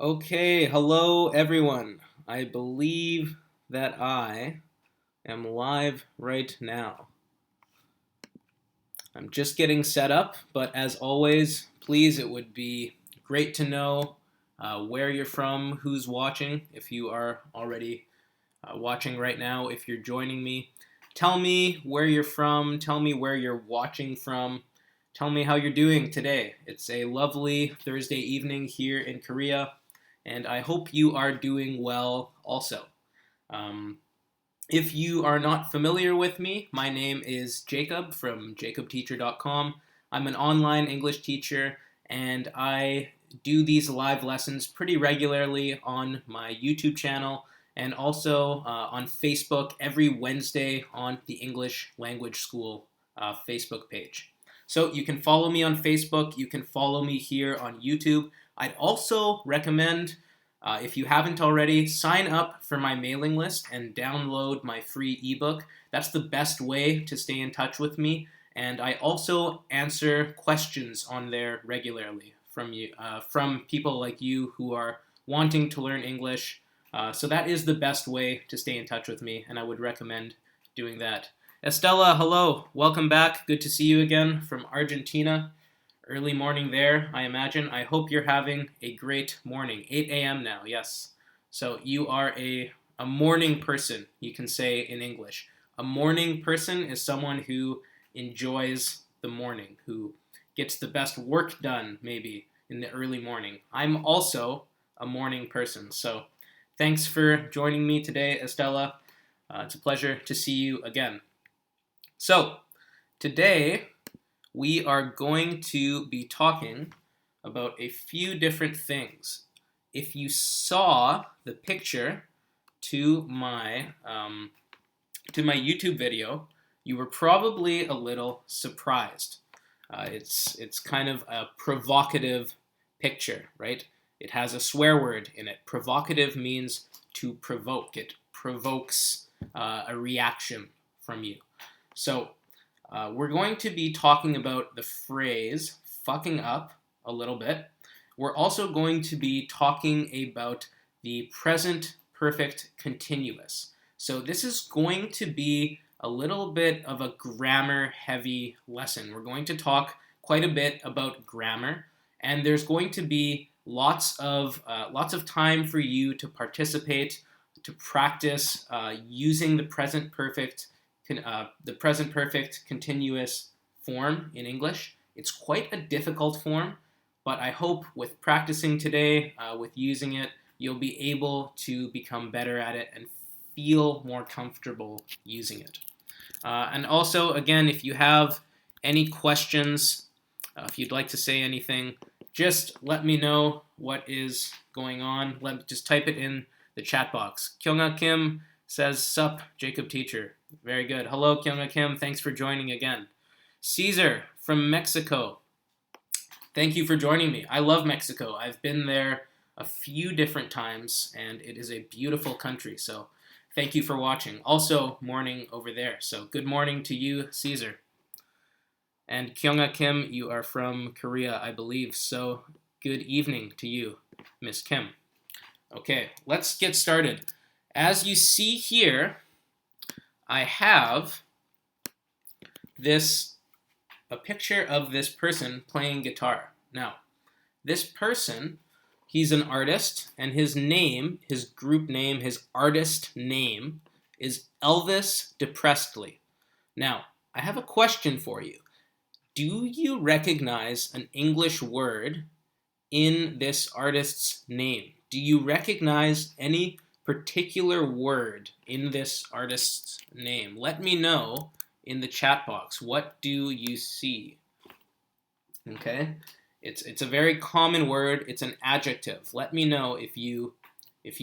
Okay, hello everyone. I believe that I am live right now. I'm just getting set up, but as always, please, it would be great to know where you're from, who's watching, if you are already watching right now, if you're joining me. Tell me where you're from, tell me where you're watching from, tell me how you're doing today. It's a lovely Thursday evening here in Korea, and I hope you are doing well also. Um, if you are not familiar with me, my name is Jacob from jacobteacher.com. I'm an online English teacher, and I do these live lessons pretty regularly on my YouTube channel and also on Facebook every Wednesday on the English Language School Facebook page. So you can follow me on Facebook, you can follow me here on YouTube. I'd also recommend if you haven't already, sign up for my mailing list and download my free ebook. That's the best way to stay in touch with me. And I also answer questions on there regularly from people like you who are wanting to learn English. So that is the best way to stay in touch with me, and I would recommend doing that. Estella, hello, welcome back. Good to see you again from Argentina. Early morning there, I imagine. I hope you're having a great morning. 8 a.m. now, yes. So you are a morning person, you can say in English. A morning person is someone who enjoys the morning, who gets the best work done, maybe, in the early morning. I'm also a morning person. So thanks for joining me today, Estella. It's a pleasure to see you again. So today, we are going to be talking about a few different things. If you saw the picture to my YouTube video, you were probably a little surprised. It's kind of a provocative picture, right? It has a swear word in it. Provocative means to provoke. It provokes a reaction from you. So we're going to be talking about the phrase fucking up a little bit. We're also going to be talking about the present perfect continuous. So this is going to be a little bit of a grammar heavy lesson. We're going to talk quite a bit about grammar, and there's going to be lots of time for you to participate, to practice using the present perfect continuous form in English. It's quite a difficult form, but I hope with practicing today, with using it, you'll be able to become better at it and feel more comfortable using it. And also, again, if you have any questions, if you'd like to say anything, just let me know what is going on. Just type it in the chat box. Kyunga Kim says, "Sup, Jacob Teacher." Very good. Hello, Kyunga Kim. Thanks for joining again. Caesar from Mexico. Thank you for joining me. I love Mexico. I've been there a few different times, and it is a beautiful country. So thank you for watching. Also, morning over there. So good morning to you, Caesar. And Kyunga Kim, you are from Korea, I believe. So good evening to you, Miss Kim. Okay, let's get started. As you see here, I have a picture of this person playing guitar. Now, this person, he's an artist, and his group name, his artist name is Elvis Depressedly. Now, I have a question for you. Do you recognize an English word in this artist's name? Do you recognize any particular word in this artist's name? Let me know in the chat box. What do you see? Okay, it's a very common word. It's an adjective. Let me know if you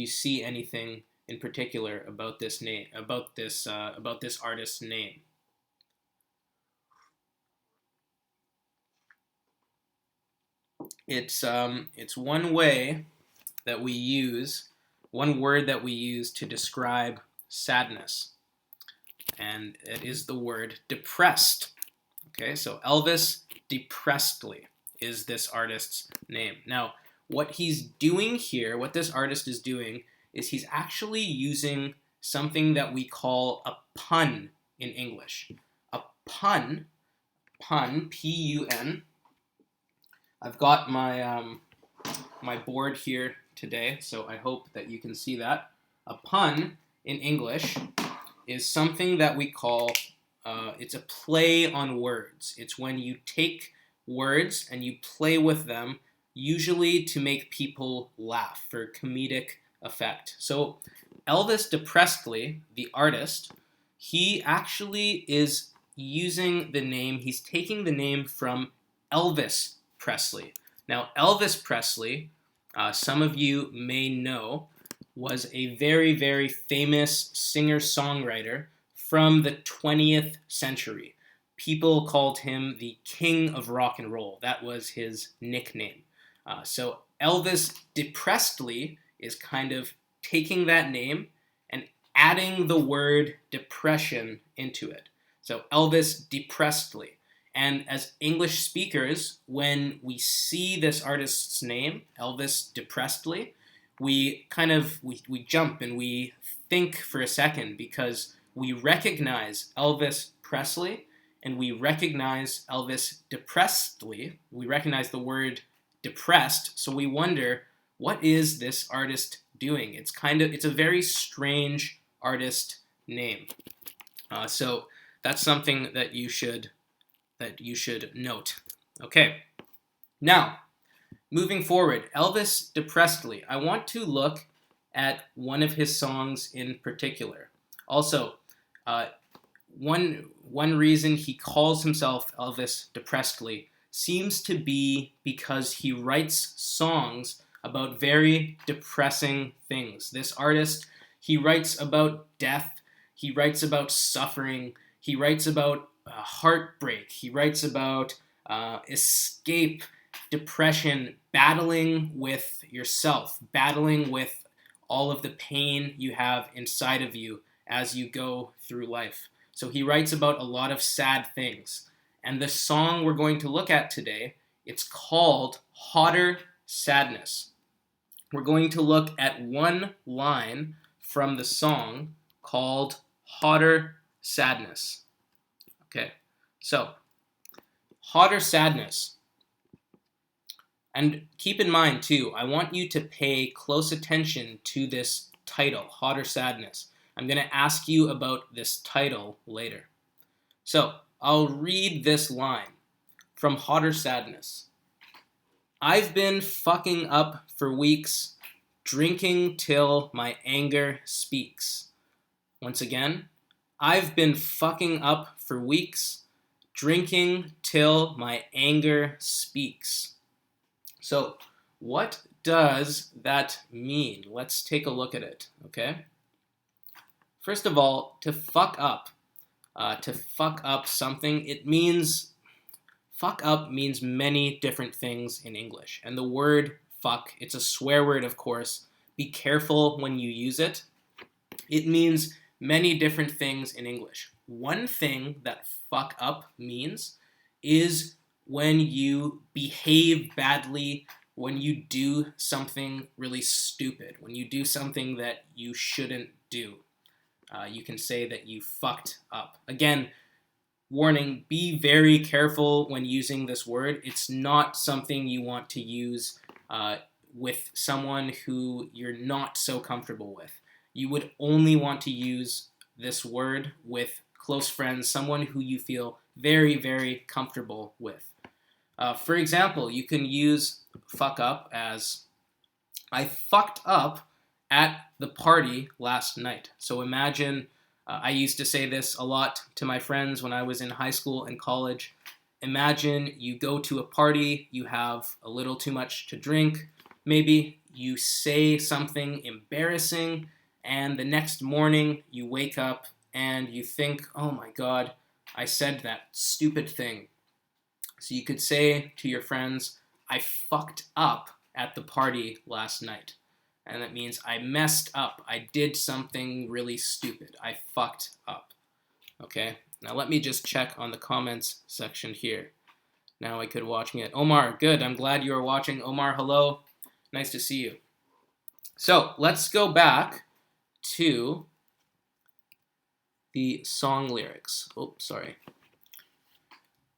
see anything in particular about this name, about this artist's name. It's one way that we use, one word that we use to describe sadness, and it is the word depressed. Okay, so Elvis Depressedly is this artist's name. Now, what he's doing here, what this artist is doing, is he's actually using something that we call a pun in English. A pun, P-U-N. I've got my my board here today, so I hope that you can see that. A pun in English is something that we call, it's a play on words. It's when you take words and you play with them, usually to make people laugh for comedic effect. So Elvis Presley, the artist, he actually is using the name, he's taking the name from Elvis Presley. Now, Elvis Presley, some of you may know, was a very, very famous singer-songwriter from the 20th century. People called him the King of Rock and Roll. That was his nickname. So Elvis Presley is kind of taking that name and adding the word depression into it. So Elvis Presley. And as English speakers, when we see this artist's name, Elvis Presley, we jump and we think for a second because we recognize Elvis Presley and we recognize Elvis Presley. We recognize the word depressed, so we wonder, what is this artist doing? It's a very strange artist name. So that's something that you should note. Okay, now moving forward, Elvis Presley. I want to look at one of his songs in particular. Also, one reason he calls himself Elvis Presley seems to be because he writes songs about very depressing things. This artist, he writes about death, he writes about suffering, he writes about heartbreak, he writes about escape, depression, battling with yourself, battling with all of the pain you have inside of you as you go through life. So he writes about a lot of sad things. And the song we're going to look at today, it's called Hotter Sadness. We're going to look at one line from the song called Hotter Sadness. Okay, so Hotter Sadness. And keep in mind, too, I want you to pay close attention to this title, Hotter Sadness. I'm going to ask you about this title later. So, I'll read this line from Hotter Sadness. I've been fucking up for weeks, drinking till my anger speaks. Once again, I've been fucking up for weeks, drinking till my anger speaks. So, what does that mean? Let's take a look at it, okay? First of all, to fuck up something, fuck up means many different things in English. And the word fuck, it's a swear word, of course. Be careful when you use it. It means many different things in English. One thing that fuck up means is when you behave badly, when you do something really stupid, when you do something that you shouldn't do. You can say that you fucked up. Again, warning, be very careful when using this word. It's not something you want to use with someone who you're not so comfortable with. You would only want to use this word with close friends, someone who you feel very, very comfortable with. For example, you can use fuck up as, I fucked up at the party last night. So imagine, I used to say this a lot to my friends when I was in high school and college. Imagine you go to a party, you have a little too much to drink, maybe you say something embarrassing, and the next morning you wake up and you think, oh my God, I said that stupid thing. So you could say to your friends, I fucked up at the party last night. And that means I messed up. I did something really stupid. I fucked up. Okay? Now let me just check on the comments section here. Now I could watching it. Omar, good. I'm glad you are watching. Omar, hello. Nice to see you. So let's go back to the song lyrics. Oh, sorry.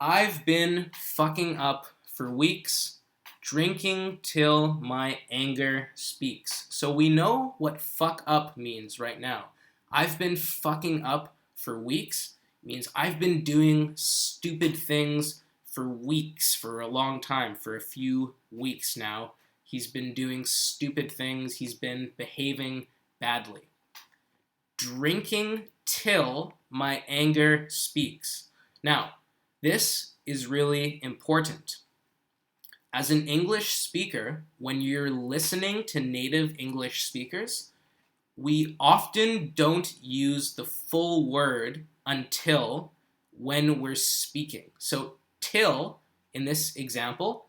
I've been fucking up for weeks, drinking till my anger speaks. So we know what fuck up means right now. I've been fucking up for weeks means I've been doing stupid things for weeks, for a long time, for a few weeks now. He's been doing stupid things. He's been behaving badly. Drinking till my anger speaks. Now, this is really important. As an English speaker, when you're listening to native English speakers, we often don't use the full word until when we're speaking. So, till, in this example,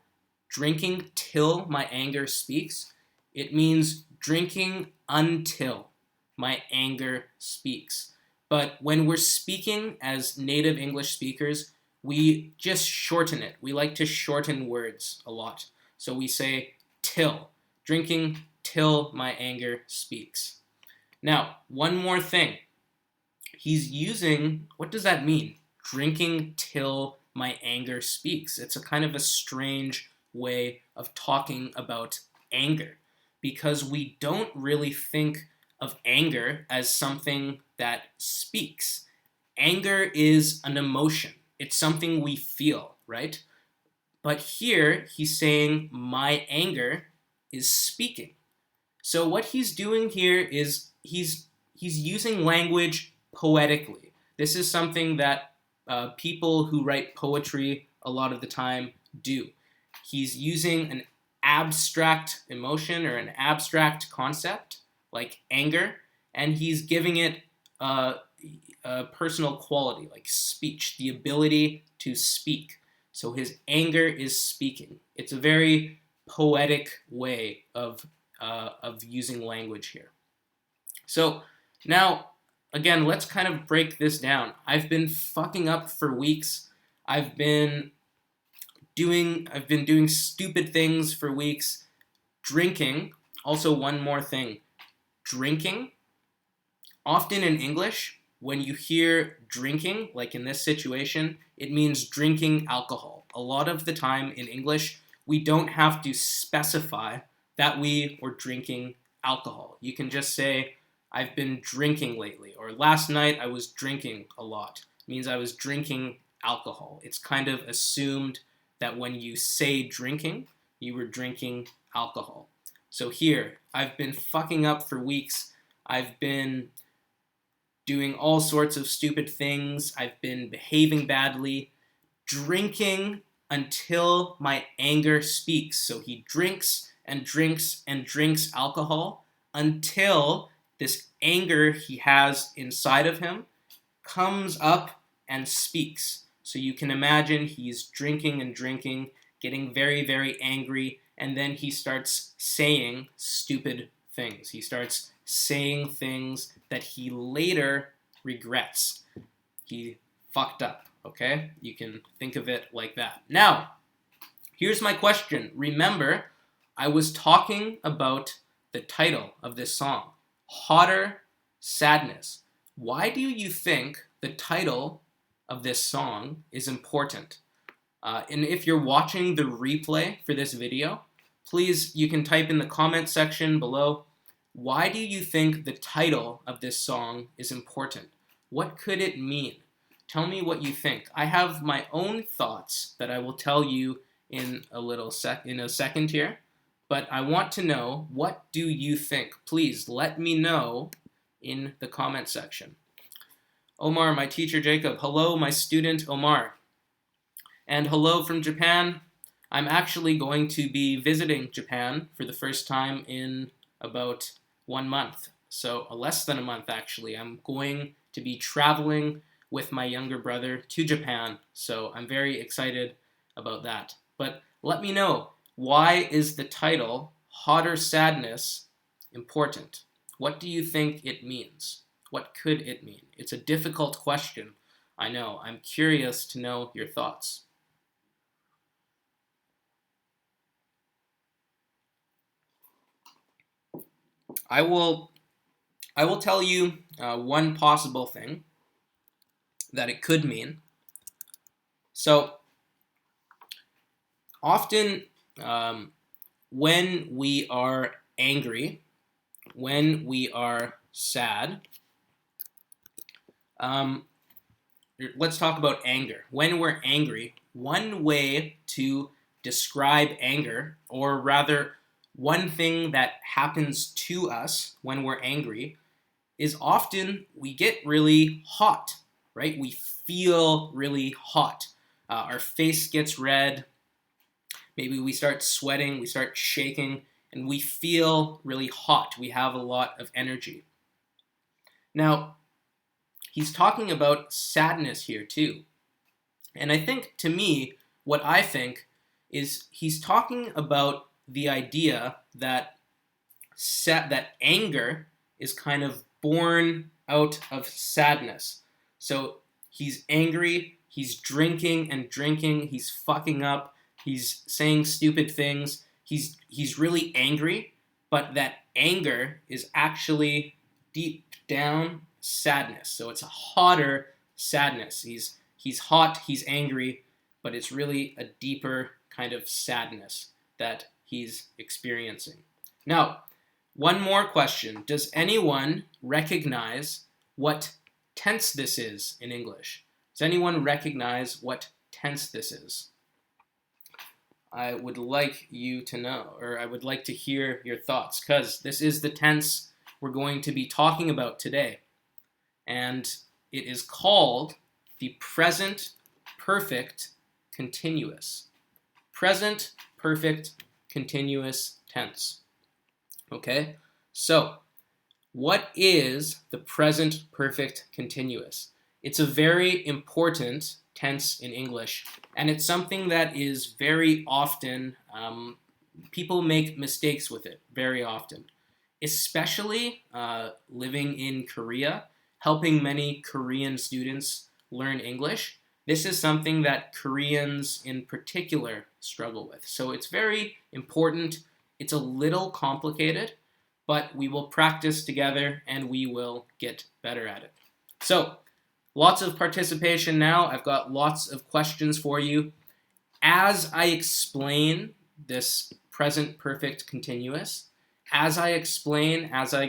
drinking till my anger speaks, it means drinking until my anger speaks. But when we're speaking as native English speakers, we just shorten it. We like to shorten words a lot. So we say till, drinking till my anger speaks. Now, one more thing. He's using, what does that mean? Drinking till my anger speaks. It's a kind of a strange way of talking about anger because we don't really think of anger as something that speaks. Anger is an emotion. It's something we feel, right? But here he's saying my anger is speaking. So what he's doing here is he's using language poetically. This is something that people who write poetry a lot of the time do. He's using an abstract emotion or an abstract concept like anger, and he's giving it a personal quality like speech, the ability to speak. So his anger is speaking. It's a very poetic way of using language here. So now, again, let's kind of break this down. I've been fucking up for weeks. I've been doing stupid things for weeks. Drinking. Also, one more thing. Drinking. Often in English, when you hear drinking, like in this situation, it means drinking alcohol. A lot of the time in English, we don't have to specify that we were drinking alcohol. You can just say, I've been drinking lately, or last night I was drinking a lot. It means I was drinking alcohol. It's kind of assumed that when you say drinking, you were drinking alcohol. So here, I've been fucking up for weeks. I've been doing all sorts of stupid things. I've been behaving badly, drinking until my anger speaks. So he drinks and drinks and drinks alcohol until this anger he has inside of him comes up and speaks. So you can imagine he's drinking and drinking, getting very, very angry, and then he starts saying stupid things. He starts saying things that he later regrets. He fucked up, okay? You can think of it like that. Now, here's my question. Remember, I was talking about the title of this song, Hotter Sadness. Why do you think the title of this song is important? And if you're watching the replay for this video, please, you can type in the comment section below, why do you think the title of this song is important? What could it mean? Tell me what you think. I have my own thoughts that I will tell you in a second here, but I want to know, what do you think? Please let me know in the comment section. Omar, my teacher Jacob. Hello, my student Omar. And hello from Japan. I'm actually going to be visiting Japan for the first time in about 1 month. So less than a month, actually. I'm going to be traveling with my younger brother to Japan. So I'm very excited about that. But let me know, why is the title Hotter Sadness important? What do you think it means? What could it mean? It's a difficult question. I know. I'm curious to know your thoughts. I will tell you one possible thing that it could mean. So often when we are angry, when we are sad, let's talk about anger. When we're angry, one way to describe anger, or rather one thing that happens to us when we're angry, is often we get really hot, right? We feel really hot. Our face gets red. Maybe we start sweating, we start shaking, and we feel really hot. We have a lot of energy. Now, he's talking about sadness here too. And I think, to me, what I think is he's talking about the idea that that anger is kind of born out of sadness. So he's angry, he's drinking and drinking, he's fucking up, he's saying stupid things, he's really angry, but that anger is actually deep down sadness. So it's a hotter sadness. He's hot, he's angry, but it's really a deeper kind of sadness that he's experiencing. Now, one more question. Does anyone recognize what tense this is in English? Does anyone recognize what tense this is? I would like you to know, or I would like to hear your thoughts, because this is the tense we're going to be talking about today. And it is called the present perfect continuous. Present perfect continuous tense. Okay? So, what is the present perfect continuous? It's a very important tense in English, and it's something that is very often, people make mistakes with it very often, especially living in Korea, helping many Korean students learn English. This is something that Koreans in particular struggle with. So it's very important. It's a little complicated, but we will practice together and we will get better at it. So, lots of participation now. I've got lots of questions for you. As I explain this present perfect continuous, as I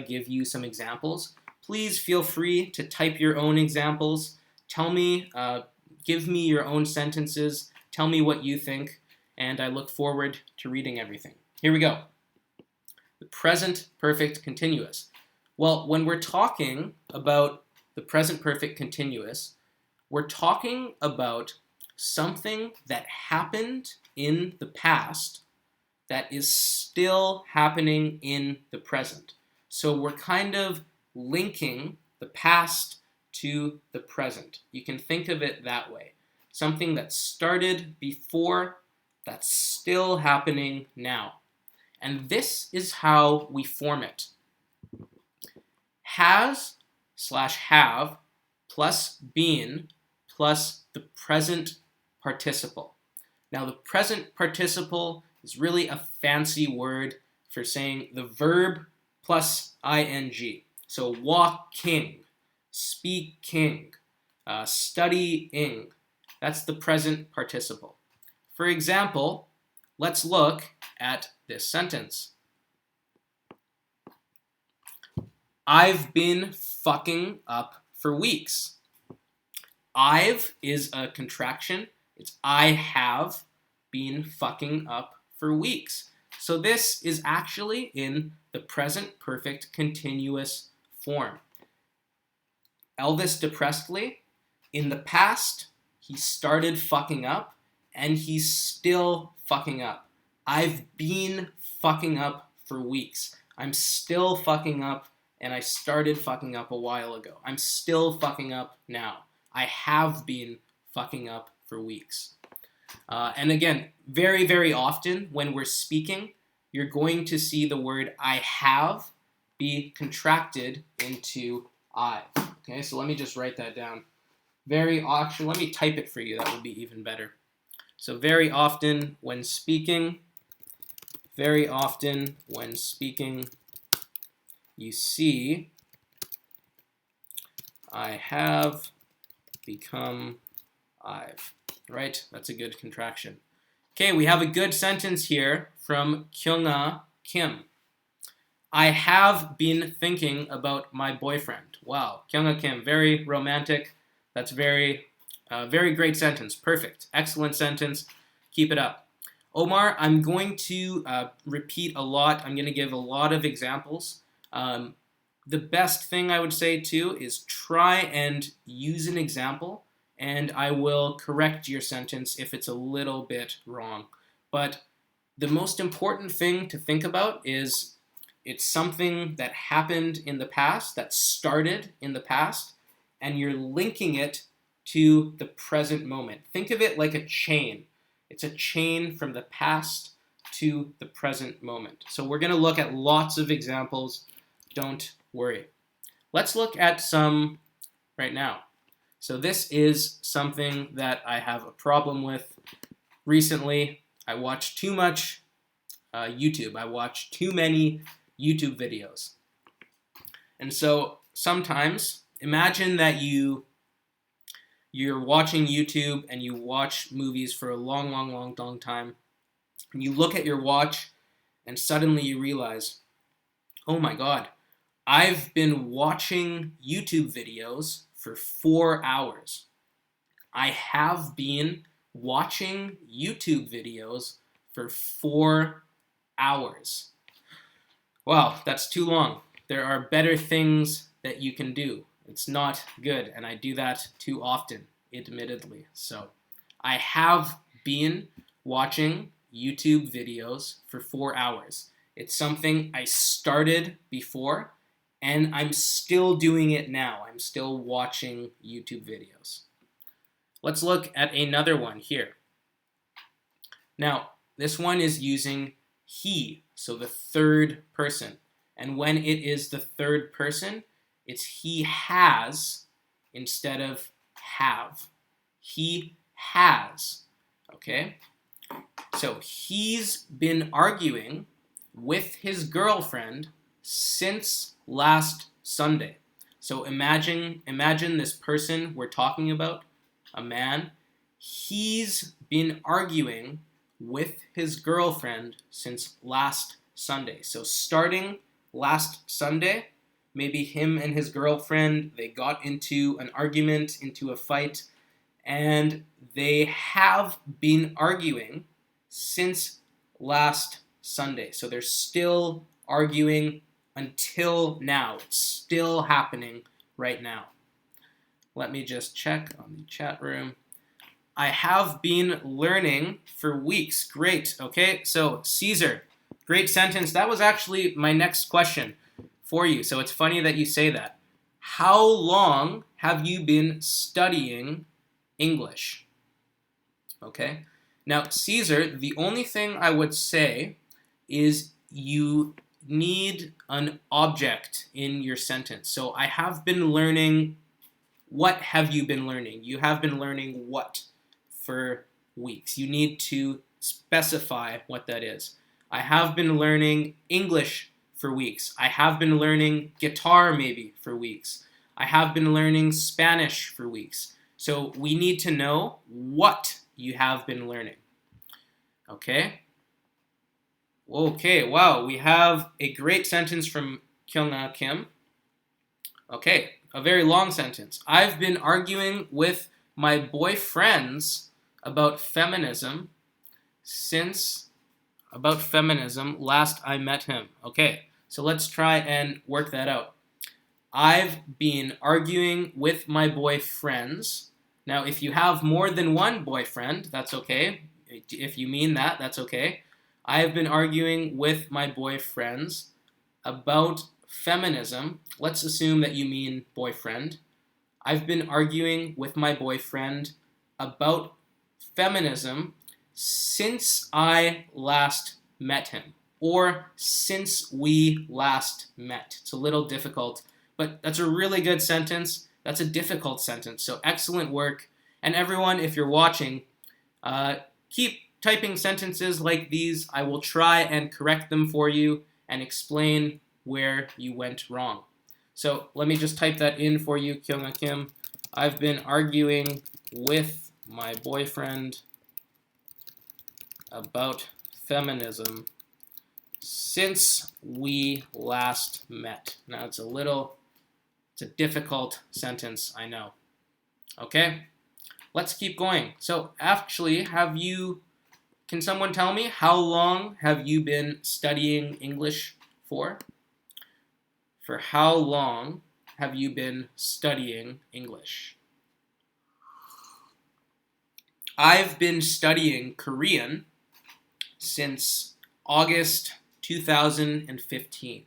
give you some examples, please feel free to type your own examples. Tell me, give me your own sentences. Tell me what you think, and I look forward to reading everything. Here we go. The present perfect continuous. Well, when we're talking about the present perfect continuous, we're talking about something that happened in the past that is still happening in the present. So we're kind of linking the past to the present. You can think of it that way. Something that started before that's still happening now. And this is how we form it. Has/have plus been plus the present participle. Now, the present participle is really a fancy word for saying the verb plus ing. So walking, speaking, studying. That's the present participle. For example, let's look at this sentence. I've been fucking up for weeks. I've is a contraction. It's I have been fucking up for weeks. So this is actually in the present perfect continuous form. Elvis Presley, in the past, he started fucking up, and he's still fucking up. I've been fucking up for weeks. I'm still fucking up, and I started fucking up a while ago. I'm still fucking up now. I have been fucking up for weeks. And again, very, very often when we're speaking, you're going to see the word I have be contracted into I. Okay, so let me just write that down. Actually, let me type it for you. That would be even better. So very often when speaking, you see, I have become I've, right? That's a good contraction. Okay, we have a good sentence here from Kyung-ah Kim. I have been thinking about my boyfriend. Wow, Kyung-ah Kim, very romantic. That's very great sentence. Perfect. Excellent sentence. Keep it up. Omar, I'm going to repeat a lot. I'm going to give a lot of examples. The best thing I would say too is try and use an example, and I will correct your sentence if it's a little bit wrong. But the most important thing to think about is it's something that happened in the past, that started in the past, and you're linking it to the present moment. Think of it like a chain. It's a chain from the past to the present moment. So we're going to look at lots of examples. Don't worry. Let's look at some right now. So this is something that I have a problem with recently. I watch too much YouTube. I watch too many YouTube videos. And so sometimes, imagine that you're watching YouTube and you watch movies for a long time, and you look at your watch and suddenly you realize, oh my God, I've been watching YouTube videos for 4 hours. I have been watching YouTube videos for 4 hours. Wow, that's too long. There are better things that you can do. It's not good, and I do that too often, admittedly. So, I have been watching YouTube videos for 4 hours. It's something I started before, and I'm still doing it now. I'm still watching YouTube videos. Let's look at another one here. Now, this one is using he, so the third person. And when it is the third person, it's he has instead of have. He has, okay? So he's been arguing with his girlfriend since last Sunday. So imagine this person we're talking about, a man. He's been arguing with his girlfriend since last Sunday. So starting last Sunday, maybe him and his girlfriend, they got into an argument, into a fight, and they have been arguing since last Sunday. So they're still arguing until now. It's still happening right now. Let me just check on the chat room. I have been learning for weeks. Great. Okay, so Caesar, great sentence. That was actually my next question for you. So it's funny that you say that. How long have you been studying English? Okay. Now, Caesar, the only thing I would say is you need an object in your sentence. So I have been learning. What have you been learning? You have been learning what for weeks? You need to specify what that is. I have been learning English for weeks. I have been learning guitar maybe for weeks. I have been learning Spanish for weeks. So we need to know what you have been learning. Okay? Okay, wow, we have a great sentence from Kyung-ah Kim. Okay, a very long sentence. I've been arguing with my boyfriends about feminism last I met him. Okay, so let's try and work that out. I've been arguing with my boyfriends. Now, if you have more than one boyfriend, that's okay. If you mean that, that's okay. I have been arguing with my boyfriends about feminism. Let's assume that you mean boyfriend. I've been arguing with my boyfriend about feminism since I last met him, or since we last met. It's a little difficult, but that's a really good sentence. That's a difficult sentence, so excellent work. And everyone, if you're watching, keep typing sentences like these. I will try and correct them for you and explain where you went wrong. So let me just type that in for you, Kyung Kim. I've been arguing with my boyfriend about feminism since we last met. Now it's a difficult sentence, I know. Okay, let's keep going. So actually, can someone tell me how long have you been studying English for? For how long have you been studying English? I've been studying Korean since August 2015.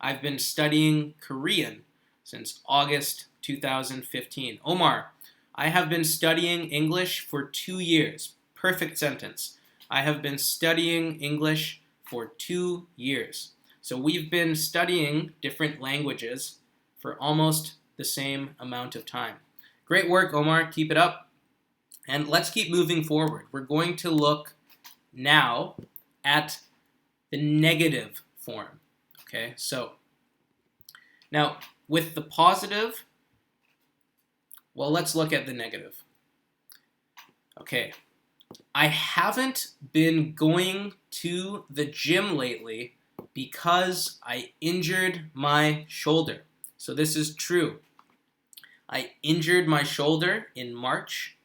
I've been studying Korean since August 2015. Omar, I have been studying English for 2 years. Perfect sentence. I have been studying English for 2 years. So we've been studying different languages for almost the same amount of time. Great work, Omar. Keep it up. And let's keep moving forward. We're going to look now at the negative form. Okay, so now with the positive, well, let's look at the negative. Okay, I haven't been going to the gym lately because I injured my shoulder. So this is true. I injured my shoulder in March,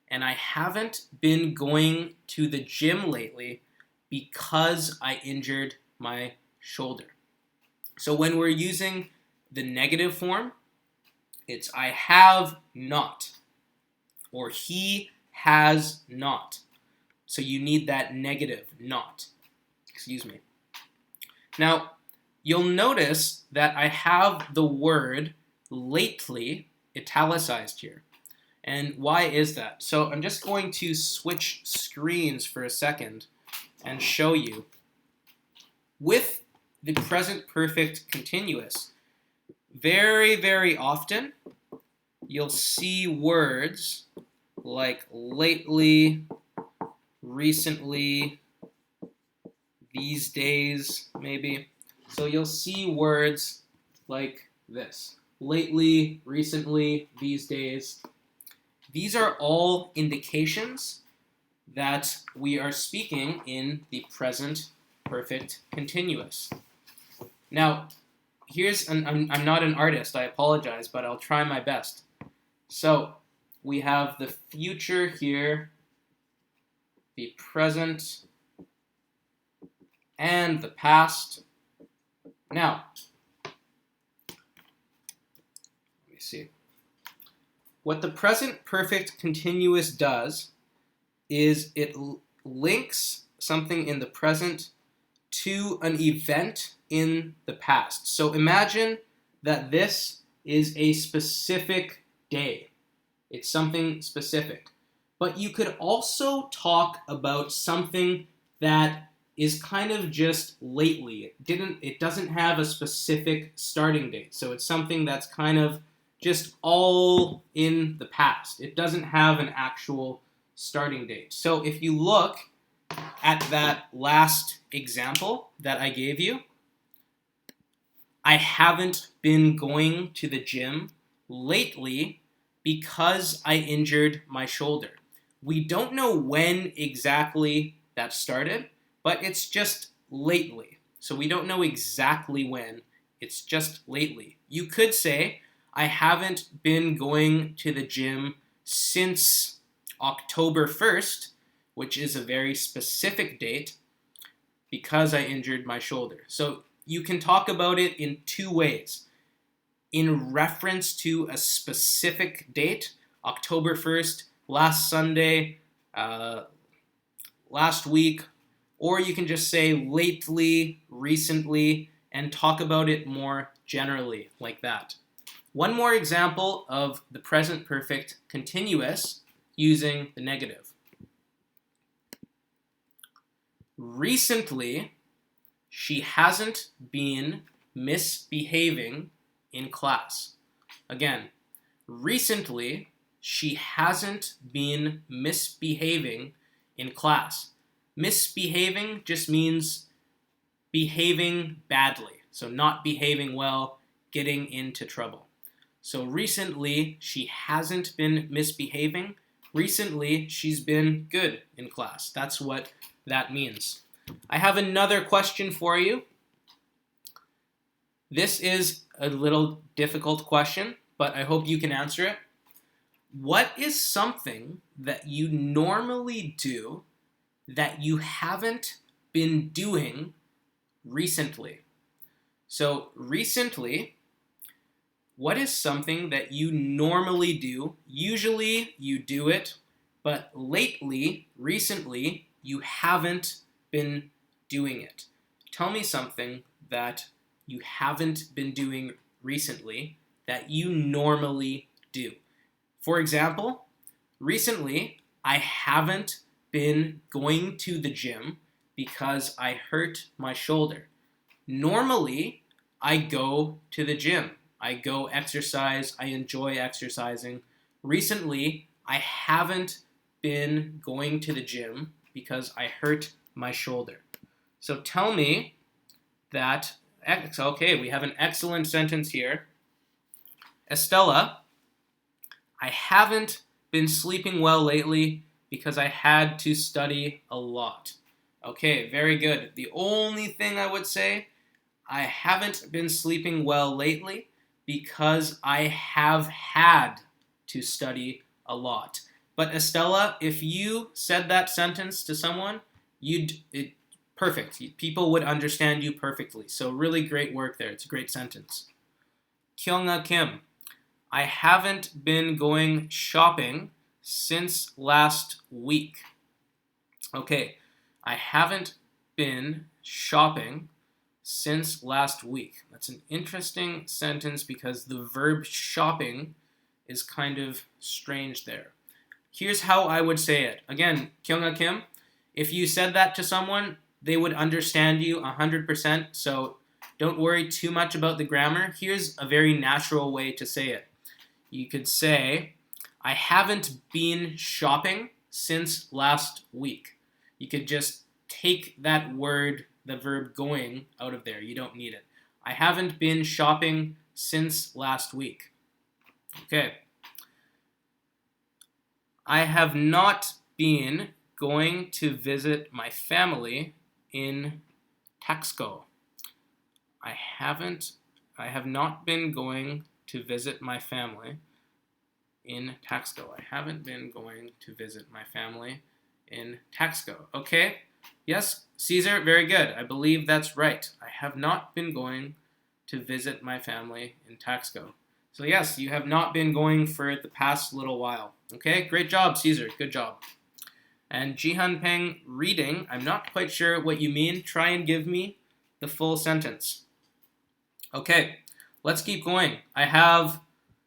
and I haven't been going to the gym lately because I injured my shoulder. So when we're using the negative form, it's I have not, or he has not. So you need that negative not. Excuse me. Now, you'll notice that I have the word lately italicized here. And why is that? So I'm just going to switch screens for a second and show you. With the present perfect continuous, very, very often you'll see words like lately, recently, these days, maybe. So you'll see words like this. Lately, recently, these days. These are all indications that we are speaking in the present perfect continuous. Now, I'm not an artist, I apologize, but I'll try my best. So, we have the future here, the present, and the past. Now, let me see. What the present perfect continuous does is it links something in the present to an event in the past. So imagine that this is a specific day. It's something specific. But you could also talk about something that is kind of just lately. It doesn't have a specific starting date. So it's something that's kind of just all in the past. It doesn't have an actual starting date. So if you look at that last example that I gave you, I haven't been going to the gym lately because I injured my shoulder. We don't know when exactly that started, but it's just lately. So we don't know exactly when, it's just lately. You could say, I haven't been going to the gym since October 1st, which is a very specific date, because I injured my shoulder. So you can talk about it in two ways. In reference to a specific date, October 1st, last Sunday, last week, or you can just say lately, recently, and talk about it more generally like that. One more example of the present perfect continuous using the negative. Recently, she hasn't been misbehaving in class. Again, recently, she hasn't been misbehaving in class. Misbehaving just means behaving badly. So not behaving well, getting into trouble. So recently, she hasn't been misbehaving. Recently, she's been good in class. That's what that means. I have another question for you. This is a little difficult question, but I hope you can answer it. What is something that you normally do that you haven't been doing recently? So recently, what is something that you normally do? Usually you do it, but lately, recently, you haven't been doing it. Tell me something that you haven't been doing recently that you normally do. For example, recently, I haven't been going to the gym because I hurt my shoulder. Normally, I go to the gym. I go exercise. I enjoy exercising. Recently, I haven't been going to the gym because I hurt my shoulder. So tell me that, okay, we have an excellent sentence here. Estella, I haven't been sleeping well lately because I had to study a lot. Okay, very good. The only thing I would say, I haven't been sleeping well lately because I have had to study a lot. But Estella, if you said that sentence to someone, perfect. People would understand you perfectly. So really great work there. It's a great sentence. Kyunga Kim, I haven't been going shopping since last week. Okay, I haven't been shopping since last week. That's an interesting sentence because the verb shopping is kind of strange there. Here's how I would say it. Again, Kyunga Kim, if you said that to someone, they would understand you 100%, so don't worry too much about the grammar. Here's a very natural way to say it. You could say, I haven't been shopping since last week. You could just take that word, the verb going, out of there. You don't need it. I haven't been shopping since last week. Okay. I have not been going to visit my family in Taxco. I have not been going to visit my family in Taxco. I haven't been going to visit my family in Taxco. Okay? Yes, Caesar, very good. I believe that's right. I have not been going to visit my family in Taxco. So yes, you have not been going for the past little while. Okay? Great job, Caesar. Good job. And Jihan Peng, reading. I'm not quite sure what you mean. Try and give me the full sentence. Okay, let's keep going. I have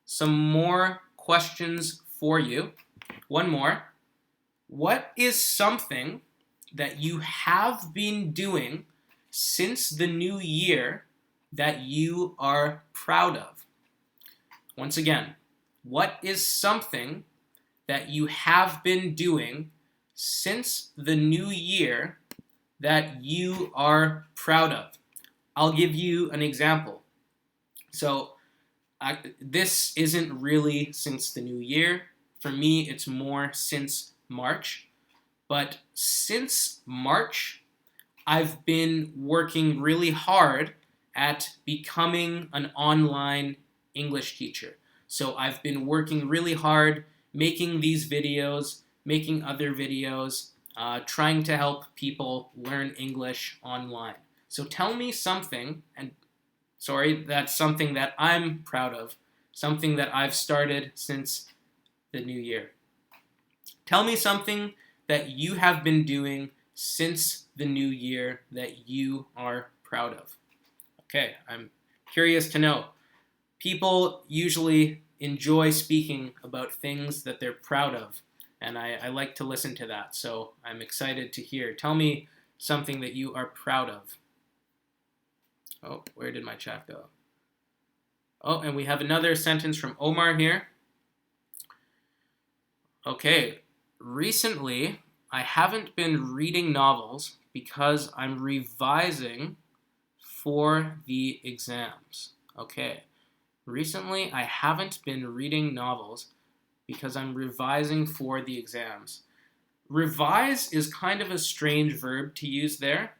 some more questions for you. One more. What is something that you have been doing since the new year that you are proud of? Once again, what is something that you have been doing since the new year that you are proud of? I'll give you an example. So this isn't really since the new year. For me, it's more since March. But since March, I've been working really hard at becoming an online English teacher. So I've been working really hard making these videos, making other videos, trying to help people learn English online. So tell me something, that's something that I'm proud of, something that I've started since the new year. Tell me something that you have been doing since the new year that you are proud of. Okay, I'm curious to know. People usually enjoy speaking about things that they're proud of, and I like to listen to that, so I'm excited to hear. Tell me something that you are proud of. Oh, where did my chat go? Oh, and we have another sentence from Omar here. Okay, recently I haven't been reading novels because I'm revising for the exams. Okay. Recently, I haven't been reading novels because I'm revising for the exams. Revise is kind of a strange verb to use there.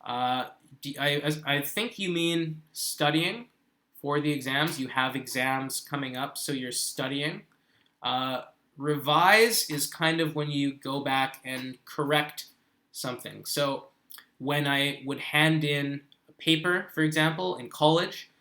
I think you mean studying for the exams. You have exams coming up, so you're studying. Revise is kind of when you go back and correct something. So when I would hand in a paper, for example, in college,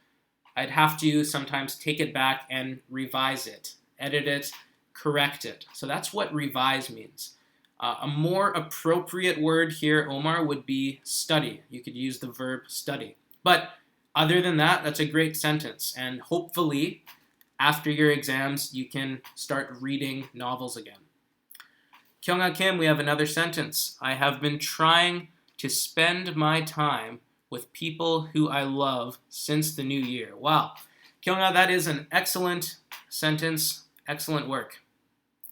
I'd have to sometimes take it back and revise it, edit it, correct it. So that's what revise means. A more appropriate word here, Omar, would be study. You could use the verb study. But other than that, that's a great sentence. And hopefully, after your exams, you can start reading novels again. Kyunga Kim, we have another sentence. I have been trying to spend my time with people who I love since the new year. Wow. Kyunga, that is an excellent sentence. Excellent work.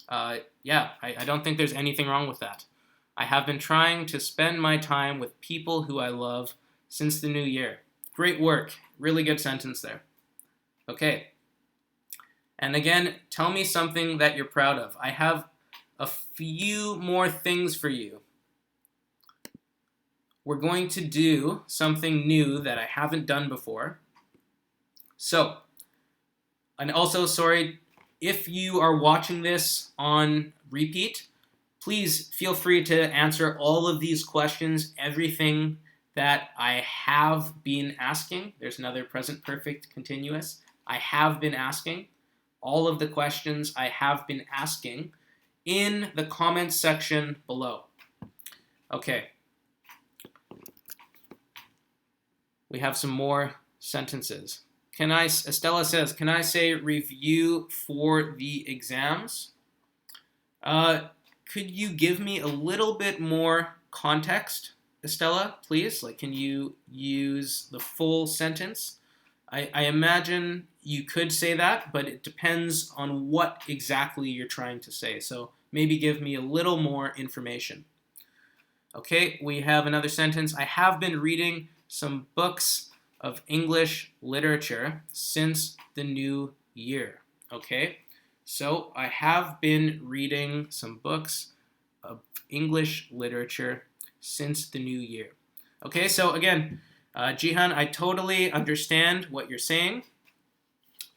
I don't think there's anything wrong with that. I have been trying to spend my time with people who I love since the new year. Great work. Really good sentence there. Okay. And again, tell me something that you're proud of. I have a few more things for you. We're going to do something new that I haven't done before. So, and also, sorry, if you are watching this on repeat, please feel free to answer all of these questions, everything that I have been asking. There's another present perfect continuous. I have been asking. All of the questions I have been asking in the comments section below. Okay. We have some more sentences. Estella says, can I say review for the exams? Could you give me a little bit more context, Estella, please? Like, can you use the full sentence? I imagine you could say that, but it depends on what exactly you're trying to say. So maybe give me a little more information. Okay, we have another sentence. I have been reading some books of English literature since the new year. Okay, so I have been reading some books of English literature since the new year. Okay, so again, Jihan, I totally understand what you're saying.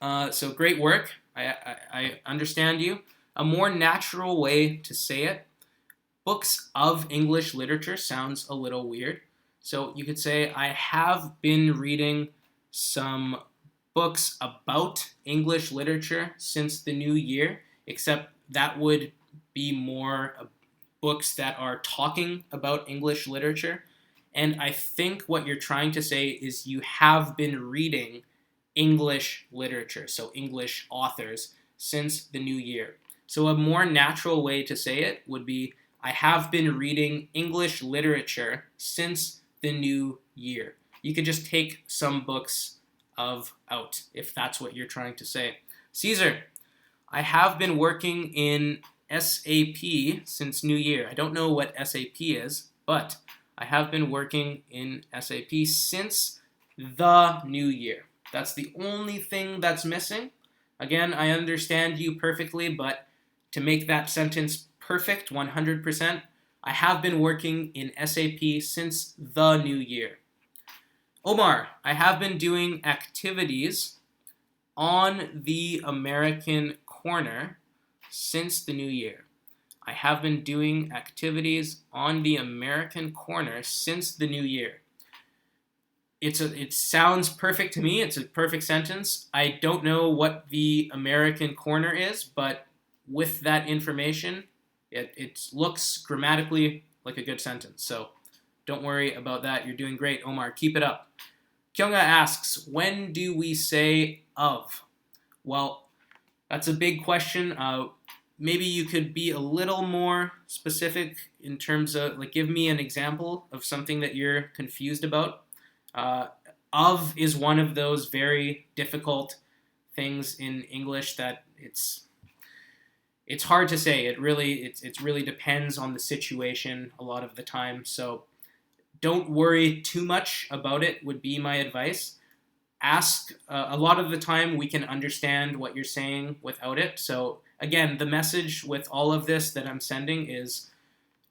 So great work. I understand you. A more natural way to say it, books of English literature sounds a little weird. So you could say, I have been reading some books about English literature since the new year, except that would be more books that are talking about English literature. And I think what you're trying to say is you have been reading English literature, so English authors, since the new year. So a more natural way to say it would be, I have been reading English literature since the new year. You could just take some books out if that's what you're trying to say. Caesar, I have been working in SAP since New Year. I don't know what SAP is, but I have been working in SAP since the new year. That's the only thing that's missing. Again, I understand you perfectly, but to make that sentence perfect 100%, I have been working in SAP since the new year. Omar, I have been doing activities on the American corner since the new year. I have been doing activities on the American corner since the new year. It sounds perfect to me. It's a perfect sentence. I don't know what the American corner is, but with that information, it looks grammatically like a good sentence. So don't worry about that. You're doing great, Omar. Keep it up. Kyunga asks, when do we say of? Well, that's a big question. Maybe you could be a little more specific in terms of, like, give me an example of something that you're confused about. Of is one of those very difficult things in English that it's hard to say. It really depends on the situation a lot of the time. So don't worry too much about it would be my advice. Ask, a lot of the time we can understand what you're saying without it. So again, the message with all of this that I'm sending is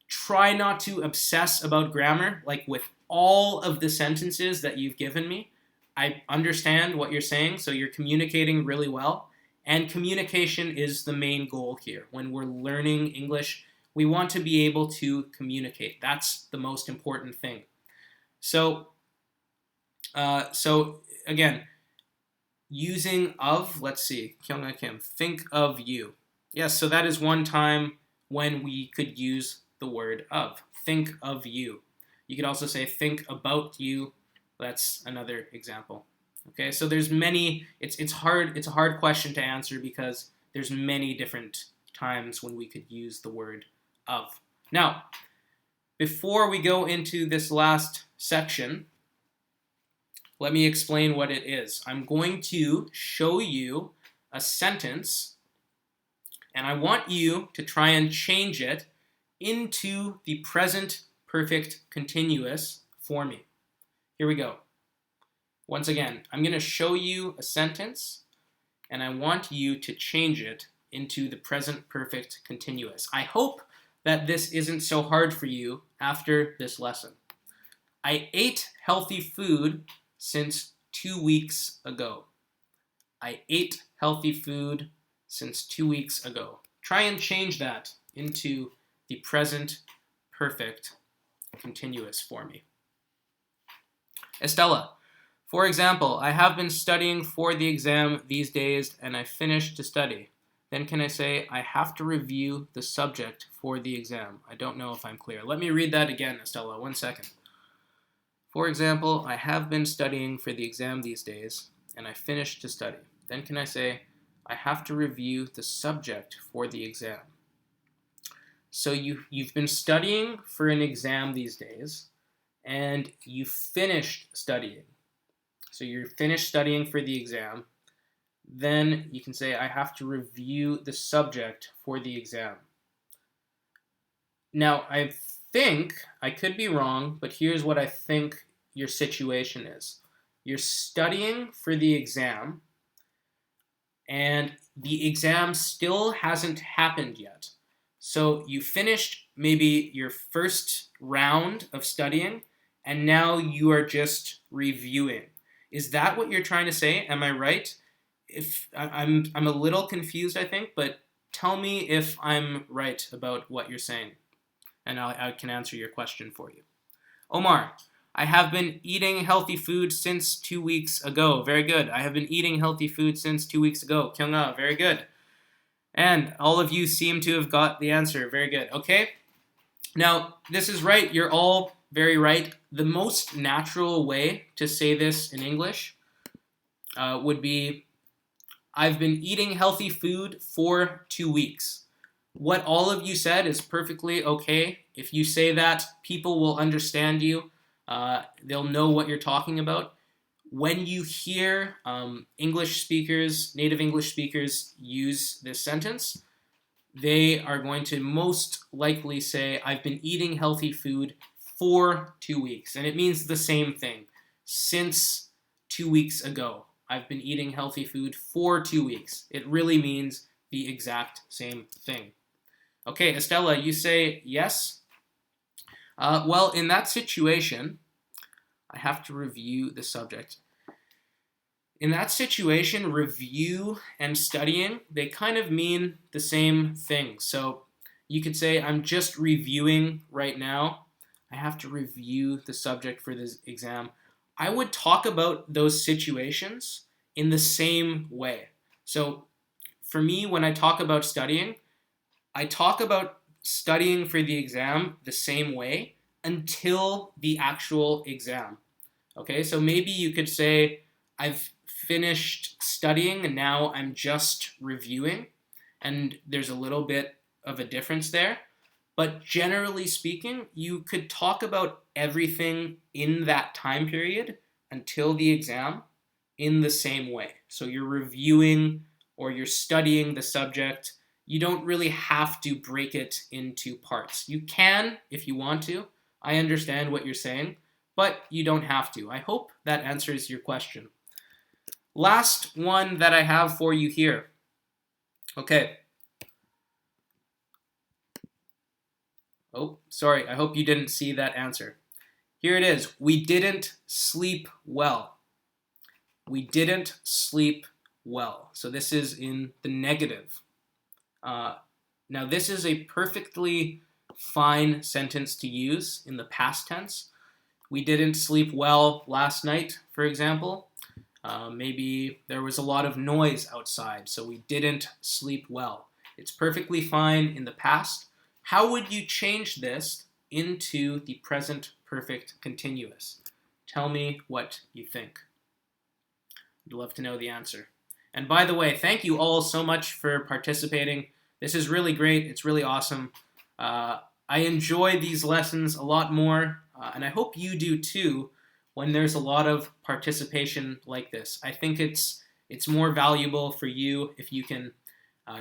try not to obsess about grammar. Like with all of the sentences that you've given me, I understand what you're saying, so you're communicating really well. And communication is the main goal here. When we're learning English, we want to be able to communicate. That's the most important thing. So, so again, using of, let's see, Kyung Kim, think of you. Yes, so that is one time when we could use the word of. Think of you. You could also say think about you. That's another example. Okay, so there's many, it's a hard question to answer because there's many different times when we could use the word of. Now, before we go into this last section, let me explain what it is. I'm going to show you a sentence, and I want you to try and change it into the present perfect continuous for me. Here we go. Once again, I'm going to show you a sentence, and I want you to change it into the present perfect continuous. I hope that this isn't so hard for you after this lesson. I ate healthy food since 2 weeks ago. I ate healthy food since 2 weeks ago. Try and change that into the present perfect continuous for me. Estella, for example, I have been studying for the exam these days and I finished to study. Then can I say, I have to review the subject for the exam? I don't know if I'm clear. Let me read that again, Estella. 1 second. For example, I have been studying for the exam these days and I finished to study. Then can I say, I have to review the subject for the exam? So you've been studying for an exam these days and you finished studying. So you're finished studying for the exam. Then you can say, I have to review the subject for the exam. Now, I think, I could be wrong, but here's what I think your situation is. You're studying for the exam, and the exam still hasn't happened yet. So you finished maybe your first round of studying, and now you are just reviewing. Is that what you're trying to say? Am I right? If I'm a little confused, I think, but tell me if I'm right about what you're saying, and I can answer your question for you. Omar, I have been eating healthy food since 2 weeks ago. Very good. I have been eating healthy food since 2 weeks ago. Kyung-ah, very good. And all of you seem to have got the answer. Very good. Okay. Now, this is right. You're all very right. The most natural way to say this in English would be, I've been eating healthy food for 2 weeks. What all of you said is perfectly okay. If you say that, people will understand you. They'll know what you're talking about. When you hear English speakers, native English speakers use this sentence, they are going to most likely say, I've been eating healthy food for 2 weeks. And it means the same thing. Since 2 weeks ago, I've been eating healthy food for 2 weeks. It really means the exact same thing. Okay, Estella, you say yes? Well, in that situation, I have to review the subject. In that situation, review and studying, they kind of mean the same thing. So you could say, I'm just reviewing right now. I have to review the subject for this exam. I would talk about those situations in the same way. So for me, when I talk about studying, I talk about studying for the exam the same way until the actual exam. Okay, so maybe you could say, I've finished studying and now I'm just reviewing, and there's a little bit of a difference there. But generally speaking, you could talk about everything in that time period until the exam in the same way. So you're reviewing or you're studying the subject. You don't really have to break it into parts. You can if you want to. I understand what you're saying, but you don't have to. I hope that answers your question. Last one that I have for you here. Okay. Oh, sorry. I hope you didn't see that answer. Here it is. We didn't sleep well. We didn't sleep well. So this is in the negative. Now, this is a perfectly fine sentence to use in the past tense. We didn't sleep well last night, for example. Maybe there was a lot of noise outside, so we didn't sleep well. It's perfectly fine in the past. How would you change this into the present perfect continuous? Tell me what you think. I'd love to know the answer. And by the way, thank you all so much for participating. This is really great. It's really awesome. I enjoy these lessons a lot more, and I hope you do too when there's a lot of participation like this. I think it's more valuable for you if you can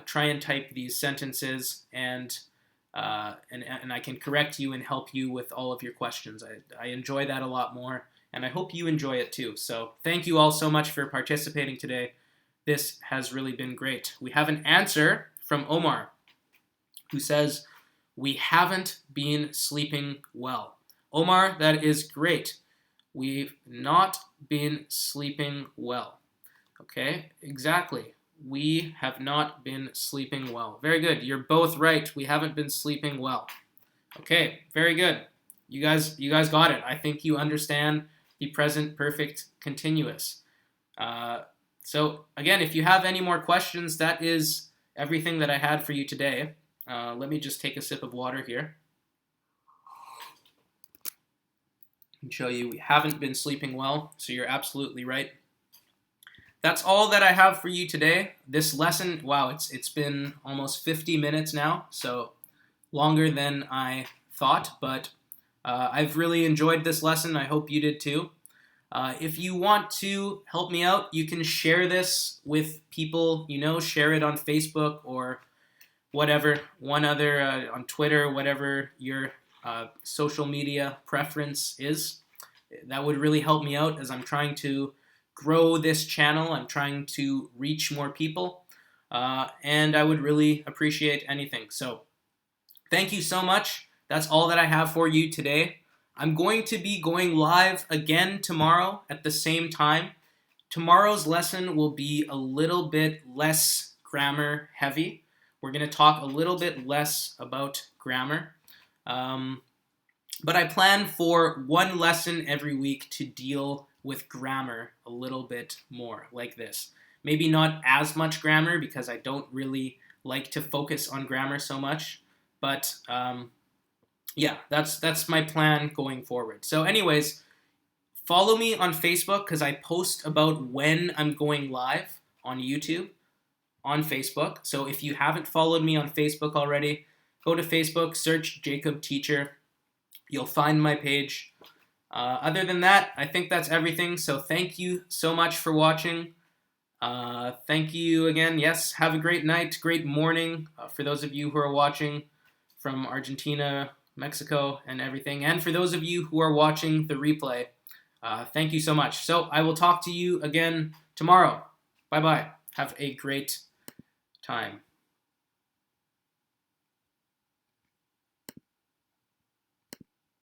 try and type these sentences and I can correct you and help you with all of your questions. I enjoy that a lot more, and I hope you enjoy it too. So thank you all so much for participating today. This has really been great. We have an answer from Omar, who says, we haven't been sleeping well. Omar, that is great. We've not been sleeping well. Okay, exactly. We have not been sleeping well. Very good. You're both right. We haven't been sleeping well. Okay, very good. You guys got it. I think you understand the present perfect continuous. So again, if you have any more questions, that is everything that I had for you today. Let me just take a sip of water here and show you we haven't been sleeping well, so you're absolutely right. That's all that I have for you today. This lesson, wow, it's been almost 50 minutes now, so longer than I thought, but I've really enjoyed this lesson. I hope you did too. If you want to help me out, you can share this with people you know. Share it on Facebook or whatever, one other on Twitter, whatever your social media preference is. That would really help me out as I'm trying to grow this channel. I'm trying to reach more people, and I would really appreciate anything. So thank you so much. That's all that I have for you today. I'm going to be going live again tomorrow at the same time. Tomorrow's lesson will be a little bit less grammar heavy. We're going to talk a little bit less about grammar. But I plan for one lesson every week to deal with grammar a little bit more, like this. Maybe not as much grammar because I don't really like to focus on grammar so much. But yeah, that's my plan going forward. So anyways, follow me on Facebook because I post about when I'm going live on YouTube on Facebook. So if you haven't followed me on Facebook already, go to Facebook, search Jacob Teacher. You'll find my page. Other than that, I think that's everything. So thank you so much for watching. Thank you again. Yes, have a great night, great morning for those of you who are watching from Argentina, Mexico, and everything. And for those of you who are watching the replay, thank you so much. So I will talk to you again tomorrow. Bye-bye. Have a great time.